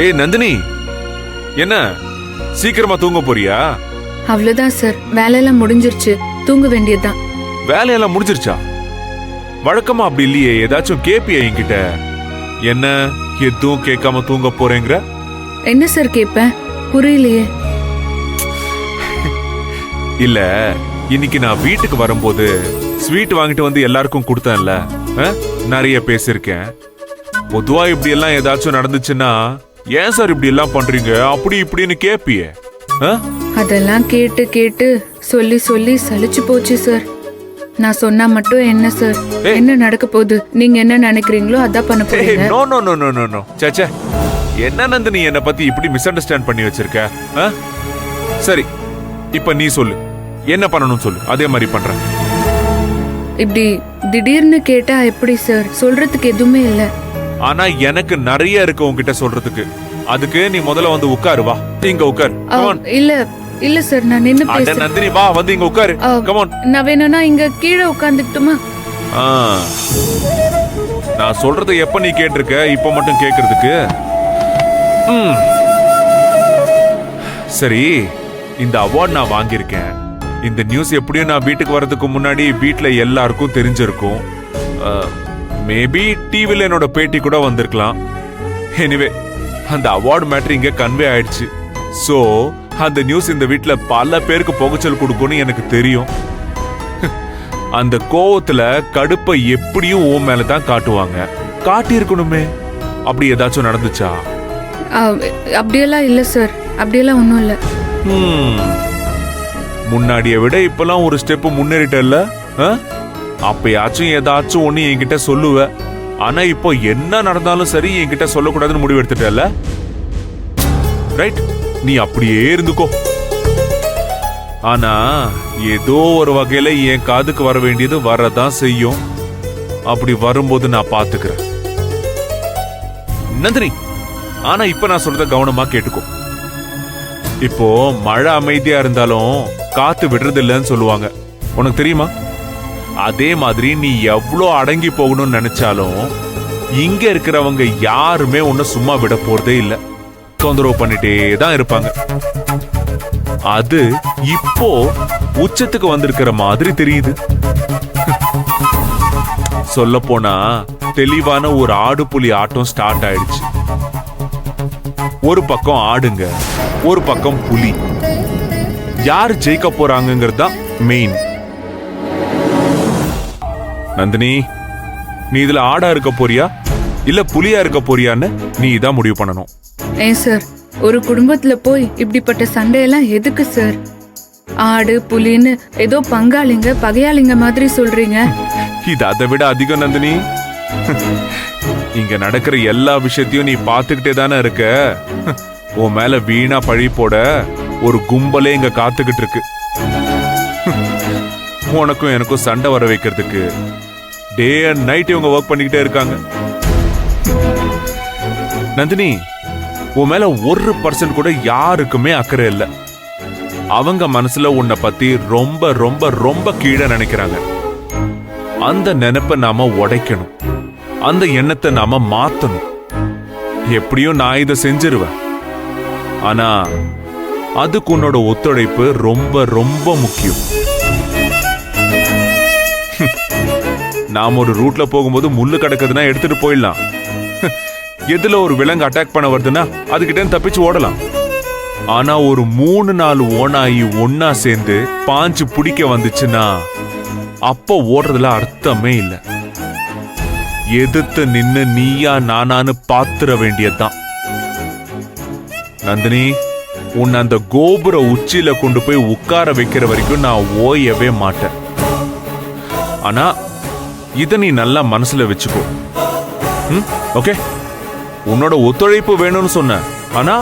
ஏய் நந்தினி, என்ன சீக்கிரமா தூங்க போறியா? அவ்வளவுதான் சார், வேலையெல்லாம் முடிஞ்சிருச்சு, தூங்க வேண்டியதுதான். வேலையெல்லாம் முடிஞ்சிருச்சா? வழக்கமா அப்படி இல்லையே, ஏதாச்சும் கேப்பியா என்கிட்ட? என்ன எதுவும் கேட்காம தூங்க போறேங்கிற? என்ன சார் கேப்பேன், புரியலையே. இல்ல, இன்னைக்கு நான் வீட்டுக்கு வரும்போது ஸ்வீட் வாங்கிட்டு வந்து எல்லாருக்கும் கொடுத்தேன்ல, நிறைய பேசிருக்கேன். பொதுவா இப்படி எல்லாம் ஏதாச்சும் நடந்துச்சுன்னா, ஏன் சார் இப்படி எல்லாம் பண்றீங்க அப்படி இப்படின்னு கேப்பியே. அதெல்லாம் கேட்டு கேட்டு சொல்லி சொல்லி சலிச்சு போச்சு சார். நான் சொன்னா மட்டும் என்ன சார், என்ன நடக்க போகுது? நீங்க என்ன நினைக்கிறீங்களோ அதான் பண்ண போறீங்க. No no no no no no. சேச்சே, என்ன நந்தினி என்ன பத்தி இப்படி மிஸ் அண்டர்ஸ்டாண்ட் பண்ணி வச்சிருக்க? சரி, இப்ப நீ சொல்லு, என்ன பண்ணணும் சொல்லு, அதே மாதிரி பண்றேன். இப்படி திடீர்னு கேட்டா எப்படி சார், சொல்றதுக்கு எதுவுமே இல்ல. ஆனா எனக்கு நிறைய இருக்கு உன்கிட்ட சொல்றதுக்கு. அதுக்கு நீ முதல்ல வந்து உட்காரு, வா இங்க உட்காரு. இல்ல இல்ல சார், நான் நின்னு பேசுறேன். நந்தினி வா, வந்து இங்க உட்காரு. Come on. நான் வேணும்னா இங்க கீழே உட்கார்ந்துட்டுமா? நான் சொல்றதை எப்ப நீ கேட்டிருக்க, இப்ப மட்டும் கேக்குறதுக்கு? சரி, இந்த அவார்ட் நான் வாங்கியிருக்கேன். இந்த நியூஸ் எப்படியும் நான் வீட்டுக்கு வர்றதுக்கு முன்னாடி வீட்டுல எல்லாருக்கும் தெரிஞ்சிருக்கும். மேபி டிவில என்னோட பேட்டி கூட வந்திருக்கலாம். எனிவே, அந்த அவார்டு மேட்டர் இங்க கன்வே ஆயிடுச்சு. சோ அந்த நியூஸ் இந்த வீட்டுல பல பேருக்கு புகைச்சல் கொடுக்கும்னு எனக்கு தெரியும். அந்த கோவத்துல கடுப்பை எப்படியும் ஓ மேலதான் காட்டுவாங்க. காட்டி இருக்கணுமே. அப்படி ஏதாச்சும் நடந்துச்சா? அப்படியெல்லாம் இல்ல சார், அப்படியெல்லாம் ஒண்ணும் இல்ல. முன்னாடிய விட இப்பெல்லாம் ஒரு ஸ்டெப் முன்னேறிட்டல்ல? அப்பயாச்சும் ஏதாச்சும் ஒண்ணு என்கிட்ட சொல்லுவ. ஆனா இப்போ என்ன நடந்தாலும் சரி என்கிட்ட சொல்லக்கூடாதுன்னு முடிவு எடுத்துட்டல. ரைட், நீ அப்படியே இருந்துக்கோ. ஆனா ஏதோ ஒரு வகையில என் காதுக்கு வர வேண்டியது வரதான் செய்யும். அப்படி வரும்போது நான் பாத்துக்கிறேன் நந்தினி. ஆனா இப்ப நான் சொல்றத கவனமா கேட்டுக்கோ. இப்போ மழை அமைதியா இருந்தாலும் காத்து விடுறது இல்லைன்னு சொல்லுவாங்க, உனக்கு தெரியுமா? அதே மாதிரி நீ எவ்வளோ அடங்கி போகணும்னு நினைச்சாலும் இங்க இருக்கிறவங்க யாருமே உன்னை சும்மா விட போறதே இல்லை. தொந்தரவு பண்ணிட்டே தான் இருப்பாங்க. அது இப்போ உச்சத்துக்கு வந்திருக்கிற மாதிரி தெரியுது. சொல்ல போனா தெளிவான ஒரு ஆடு புலி ஆட்டம் ஸ்டார்ட் ஆயிடுச்சு. ஒரு பக்கம் ஆடுங்க, ஒரு பக்கம் புலி. யார் ஜெயிக்க போறாங்கிறது தான் மெயின். நந்தினி, நீ இதுல ஆடா இருக்க போறியா இல்ல புலியா இருக்க போறியான்னு நீ தான் முடிவு பண்ணணும். ஏன் சார், ஒரு குடும்பத்துல போய் இப்படிப்பட்ட சண்டையெல்லாம் எதுக்கு சார்? ஆடு புலின்னு ஏதோ பங்காளிங்க பகையாளிங்க மாதிரி சொல்றீங்க. இது அதை விட அதிகம் நந்தினி. இங்க நடக்கிற எல்லா விஷயத்தையும் நீ பாத்துக்கிட்டே தானே இருக்க. உன் மேல வீணா பழி போட ஒரு கும்பலே இங்க காத்துக்கிட்டு இருக்கு. உனக்கும் எனக்கும் சண்டை வர வைக்கிறதுக்கு டே அண்ட் நைட் இவங்க ஒர்க் பண்ணிக்கிட்டே இருக்காங்க. நந்தினி, உன் மேல 1% கூட யாருக்குமே அக்கறை இல்ல. அவங்க மனசுல உன்னை பத்தி ரொம்ப ரொம்ப ரொம்ப கீழே நினைக்கிறாங்க. அந்த நினைப்பை நாம உடைக்கணும். அந்த எண்ணத்தை நாம மாத்தணும். எப்படியும் நான் இதை செஞ்சிருவேன். ஆனா அதுக்கு உன்னோட ஒத்துழைப்பு ரொம்ப ரொம்ப முக்கியம். நாம ஒரு ரூட்ல போகும்போது முள்ளு கிடக்குதுன்னா எடுத்துட்டு போயிடலாம். எதுல ஒரு விலங்கு அட்டாக் பண்ண வருதுன்னா அதுகிட்ட தப்பிச்சு ஓடலாம். ஆனா ஒரு 3-4 ஓனாயி ஒன்னா சேர்ந்து பாஞ்சு பிடிக்க வந்துச்சுன்னா அப்ப ஓடுறதுல அர்த்தமே இல்ல. எதிர்த்து நின்னு நீயா நானான்னு பாத்துற வேண்டியதுதான். நந்தினி, உன்னை அந்த கோபுர உச்சியில கொண்டு போய் உட்கார வைக்கிற வரைக்கும் நான் ஓயவே மாட்டேன். ஆனா இத நீ நல்லா மனசுல வச்சுக்கோ. ஓகே, உன்னோட ஒத்துழைப்பு வேணும்னு சொன்ன, ஆனா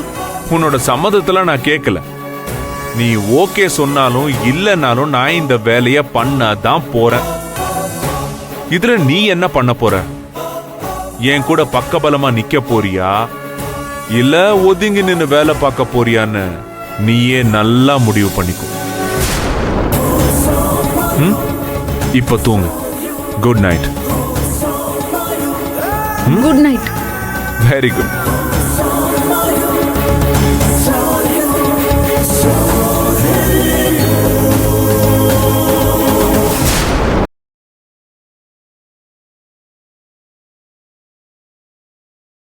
உன்னோட சம்மதத்துல நான் கேட்கல. நீ ஓகே சொன்னாலும் இல்லைன்னாலும் நான் இந்த வேலைய பண்ணதான் போறேன். இதுல நீ என்ன பண்ண போற? என் கூட பக்கபலமா நிக்க போறியா இல்ல ஒதுங்கி நின்னு வேலை பார்க்க போறியான்னு நீயே நல்லா முடிவு பண்ணிக்கோ. இப்ப தூங்கு. Good night. Good night. Very good.